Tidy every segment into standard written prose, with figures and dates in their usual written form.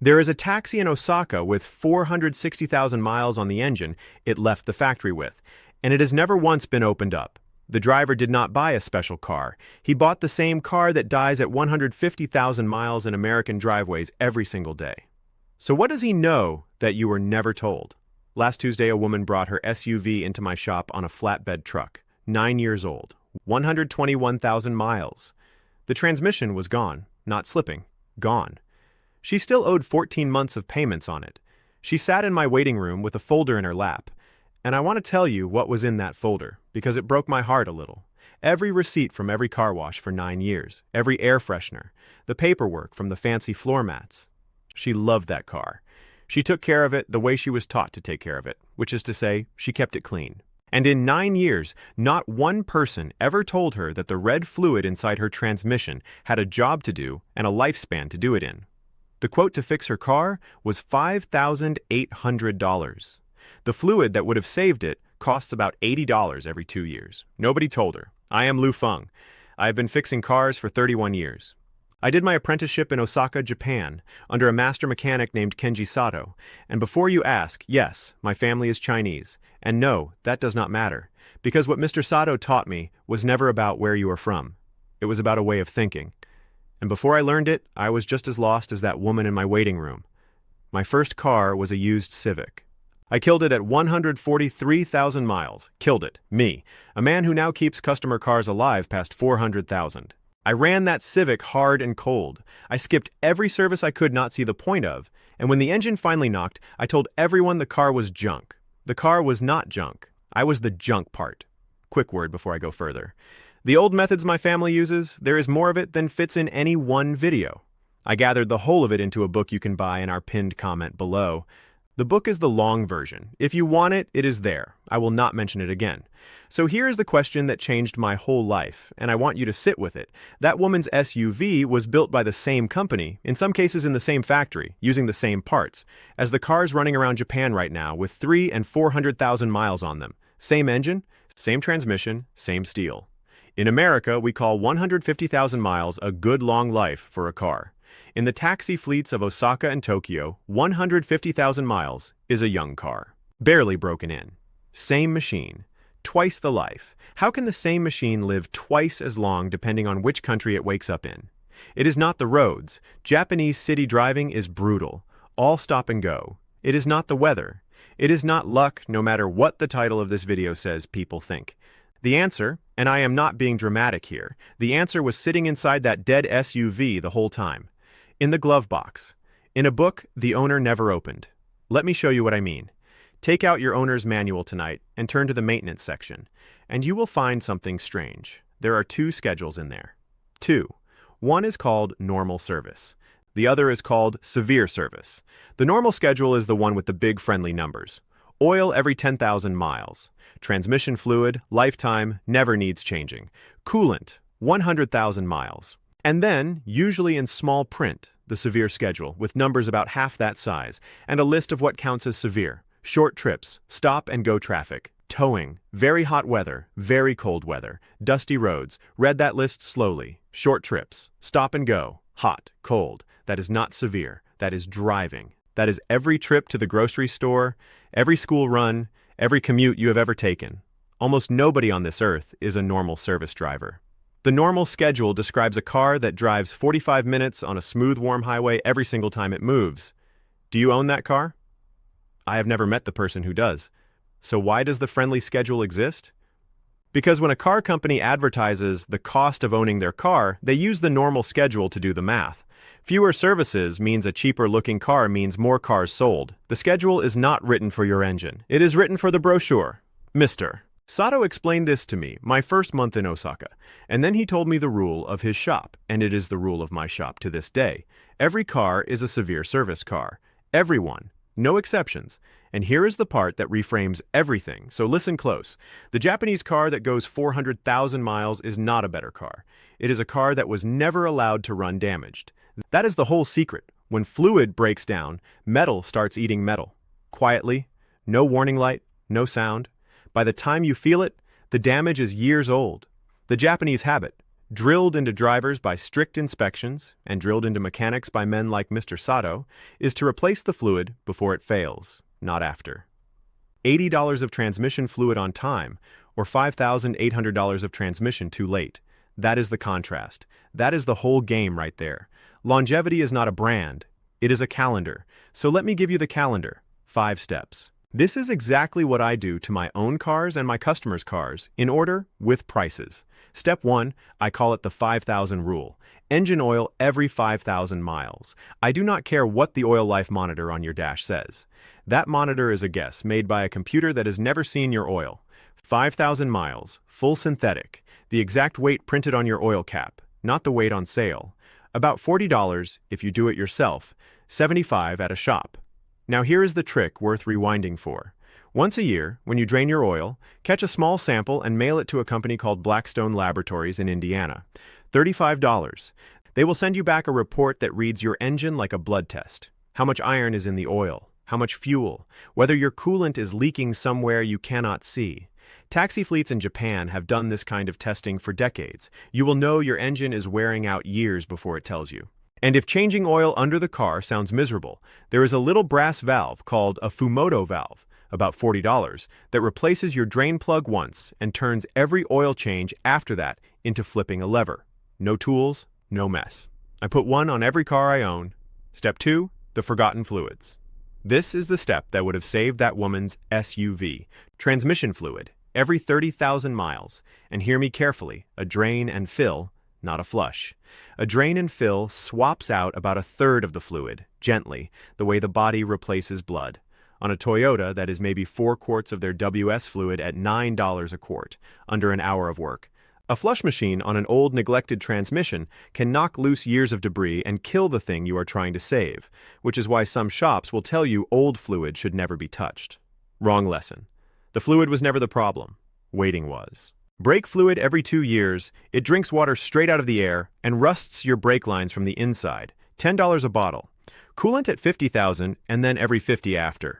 There is a taxi in Osaka with 460,000 miles on the engine it left the factory with, and it has never once been opened up. The driver did not buy a special car. He bought the same car that dies at 150,000 miles in American driveways every single day. So what does he know that you were never told? Last Tuesday, a woman brought her SUV into my shop on a flatbed truck, 9 years old, 121,000 miles. The transmission was gone, not slipping, gone. She still owed 14 months of payments on it. She sat in my waiting room with a folder in her lap, and I want to tell you what was in that folder, because it broke my heart a little. Every receipt from every car wash for 9 years, every air freshener, the paperwork from the fancy floor mats. She loved that car. She took care of it the way she was taught to take care of it, which is to say, she kept it clean. And in 9 years, not one person ever told her that the red fluid inside her transmission had a job to do and a lifespan to do it in. The quote to fix her car was $5,800. The fluid that would have saved it costs about $80 every 2 years. Nobody told her. I am Lu Feng. I have been fixing cars for 31 years. I did my apprenticeship in Osaka, Japan, under a master mechanic named Kenji Sato. And before you ask, yes, my family is Chinese. And no, that does not matter. Because what Mr. Sato taught me was never about where you are from. It was about a way of thinking. And before I learned it, I was just as lost as that woman in my waiting room. My first car was a used Civic. I killed it at 143,000 miles. Killed it. Me. A man who now keeps customer cars alive past 400,000. I ran that Civic hard and cold. I skipped every service I could not see the point of, and when the engine finally knocked, I told everyone the car was junk. The car was not junk. I was the junk part. Quick word before I go further. The old methods my family uses, there is more of it than fits in any one video. I gathered the whole of it into a book you can buy in our pinned comment below. The book is the long version. If you want it, it is there. I will not mention it again. So here is the question that changed my whole life, and I want you to sit with it. That woman's SUV was built by the same company, in some cases in the same factory, using the same parts, as the cars running around Japan right now with 300,000 and 400,000 miles on them. Same engine, same transmission, same steel. In America, we call 150,000 miles a good long life for a car. In the taxi fleets of Osaka and Tokyo, 150,000 miles is a young car. Barely broken in. Same machine. Twice the life. How can the same machine live twice as long depending on which country it wakes up in? It is not the roads. Japanese city driving is brutal. All stop and go. It is not the weather. It is not luck, no matter what the title of this video says people think. The answer, and I am not being dramatic here, the answer was sitting inside that dead SUV the whole time. In the glove box. In a book the owner never opened. Let me show you what I mean. Take out your owner's manual tonight and turn to the maintenance section, and you will find something strange. There are 2 schedules in there. 2. One is called normal service. The other is called severe service. The normal schedule is the one with the big friendly numbers. Oil every 10,000 miles. Transmission fluid, lifetime, never needs changing. Coolant, 100,000 miles. And then, usually in small print, the severe schedule, with numbers about half that size, and a list of what counts as severe. Short trips, stop and go traffic, towing, very hot weather, very cold weather, dusty roads. Read that list slowly. Short trips, stop and go, hot, cold. That is not severe. That is driving. That is every trip to the grocery store, every school run, every commute you have ever taken. Almost nobody on this earth is a normal service driver. The normal schedule describes a car that drives 45 minutes on a smooth, warm highway every single time it moves. Do you own that car? I have never met the person who does. So why does the friendly schedule exist? Because when a car company advertises the cost of owning their car, they use the normal schedule to do the math. Fewer services means a cheaper-looking car means more cars sold. The schedule is not written for your engine. It is written for the brochure. Mr. Sato explained this to me my first month in Osaka, and then he told me the rule of his shop, and it is the rule of my shop to this day. Every car is a severe service car. Everyone. No exceptions. And here is the part that reframes everything, so listen close. The Japanese car that goes 400,000 miles is not a better car. It is a car that was never allowed to run damaged. That is the whole secret. When fluid breaks down, metal starts eating metal. Quietly, no warning light, no sound. By the time you feel it, the damage is years old. The Japanese habit. drilled into drivers by strict inspections and drilled into mechanics by men like Mr. Sato, is to replace the fluid before it fails, not after. $80 of transmission fluid on time, or $5,800 of transmission too late. That is the contrast. That is the whole game right there. Longevity is not a brand. It is a calendar. So let me give you the calendar. 5 steps. This is exactly what I do to my own cars and my customers' cars, in order, with prices. Step 1, I call it the 5,000 rule. Engine oil every 5,000 miles. I do not care what the oil life monitor on your dash says. That monitor is a guess made by a computer that has never seen your oil. 5,000 miles, full synthetic, the exact weight printed on your oil cap, not the weight on sale. About $40 if you do it yourself, $75 at a shop. Now here is the trick worth rewinding for. Once a year, when you drain your oil, catch a small sample and mail it to a company called Blackstone Laboratories in Indiana. $35. They will send you back a report that reads your engine like a blood test. How much iron is in the oil? How much fuel? Whether your coolant is leaking somewhere you cannot see. Taxi fleets in Japan have done this kind of testing for decades. You will know your engine is wearing out years before it tells you. And if changing oil under the car sounds miserable, there is a little brass valve called a Fumoto valve, about $40, that replaces your drain plug once and turns every oil change after that into flipping a lever. No tools, no mess. I put one on every car I own. Step 2, the forgotten fluids. This is the step that would have saved that woman's SUV. Transmission fluid, every 30,000 miles. And hear me carefully, a drain and fill, not a flush. A drain and fill swaps out about 1/3 of the fluid, gently, the way the body replaces blood. On a Toyota, that is maybe 4 quarts of their WS fluid at $9 a quart, under an hour of work. A flush machine on an old neglected transmission can knock loose years of debris and kill the thing you are trying to save, which is why some shops will tell you old fluid should never be touched. Wrong lesson. The fluid was never the problem. Waiting was. Brake fluid every 2 years, it drinks water straight out of the air and rusts your brake lines from the inside. $10 a bottle. Coolant at 50,000 and then every 50 after.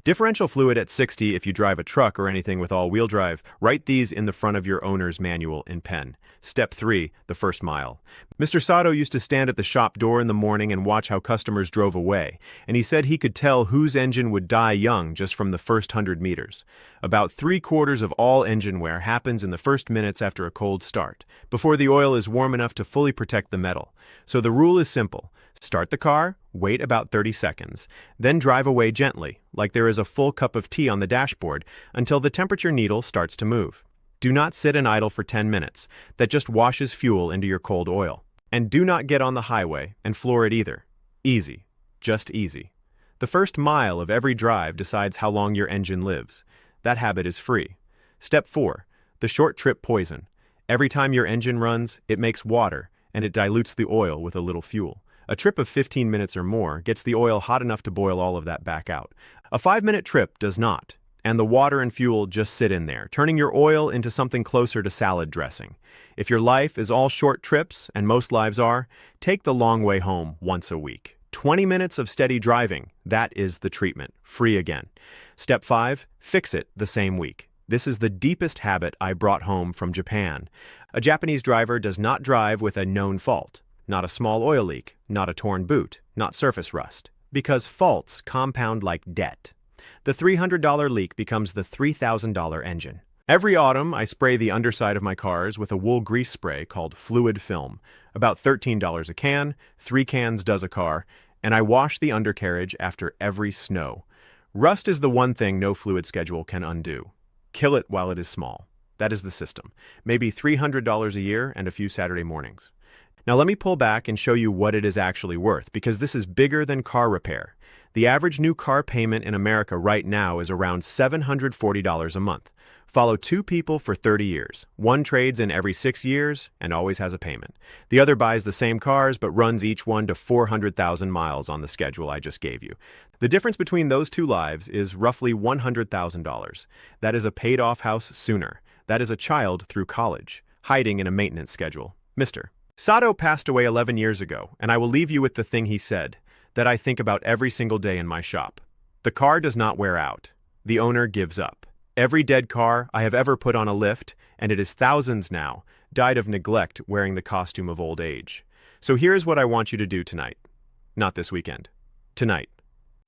Differential fluid at 60 if you drive a truck or anything with all-wheel drive. Write these in the front of your owner's manual in pen. Step 3, the first mile. Mr. Sato used to stand at the shop door in the morning and watch how customers drove away, and he said he could tell whose engine would die young just from the first 100 meters. About 3/4 of all engine wear happens in the first minutes after a cold start, before the oil is warm enough to fully protect the metal. So the rule is simple. Start the car, wait about 30 seconds, then drive away gently, like there is a full cup of tea on the dashboard, until the temperature needle starts to move. Do not sit and idle for 10 minutes. That just washes fuel into your cold oil. And do not get on the highway and floor it either. Easy. Just easy. The first mile of every drive decides how long your engine lives. That habit is free. Step 4. The short trip poison. Every time your engine runs, it makes water, and it dilutes the oil with a little fuel. A trip of 15 minutes or more gets the oil hot enough to boil all of that back out. A 5-minute trip does not, and the water and fuel just sit in there, turning your oil into something closer to salad dressing. If your life is all short trips, and most lives are, take the long way home once a week. 20 minutes of steady driving, that is the treatment, free again. Step 5, fix it the same week. This is the deepest habit I brought home from Japan. A Japanese driver does not drive with a known fault. Not a small oil leak, not a torn boot, not surface rust. Because faults compound like debt. The $300 leak becomes the $3,000 engine. Every autumn, I spray the underside of my cars with a wool grease spray called Fluid Film. About $13 a can, 3 cans does a car, and I wash the undercarriage after every snow. Rust is the one thing no fluid schedule can undo. Kill it while it is small. That is the system. Maybe $300 a year and a few Saturday mornings. Now let me pull back and show you what it is actually worth, because this is bigger than car repair. The average new car payment in America right now is around $740 a month. Follow 2 people for 30 years. One trades in every 6 years and always has a payment. The other buys the same cars but runs each one to 400,000 miles on the schedule I just gave you. The difference between those 2 lives is roughly $100,000. That is a paid-off house sooner. That is a child through college, hiding in a maintenance schedule. Mr. Sato passed away 11 years ago, and I will leave you with the thing he said, that I think about every single day in my shop. The car does not wear out. The owner gives up. Every dead car I have ever put on a lift, and it is thousands now, died of neglect wearing the costume of old age. So here's what I want you to do tonight. Not this weekend. Tonight.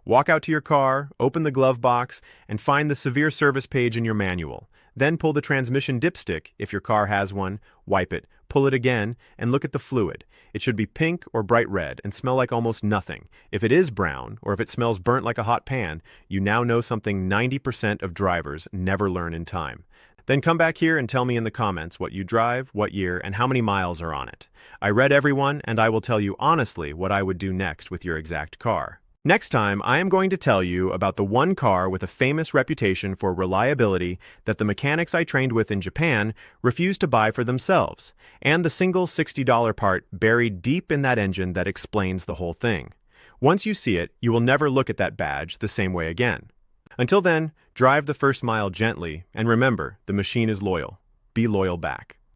Walk out to your car, open the glove box, and find the severe service page in your manual. Then pull the transmission dipstick, if your car has one, wipe it, pull it again, and look at the fluid. It should be pink or bright red and smell like almost nothing. If it is brown, or if it smells burnt like a hot pan, you now know something 90% of drivers never learn in time. Then come back here and tell me in the comments what you drive, what year, and how many miles are on it. I read everyone, and I will tell you honestly what I would do next with your exact car. Next time, I am going to tell you about the one car with a famous reputation for reliability that the mechanics I trained with in Japan refused to buy for themselves, and the single $60 part buried deep in that engine that explains the whole thing. Once you see it, you will never look at that badge the same way again. Until then, drive the first mile gently, and remember, the machine is loyal. Be loyal back.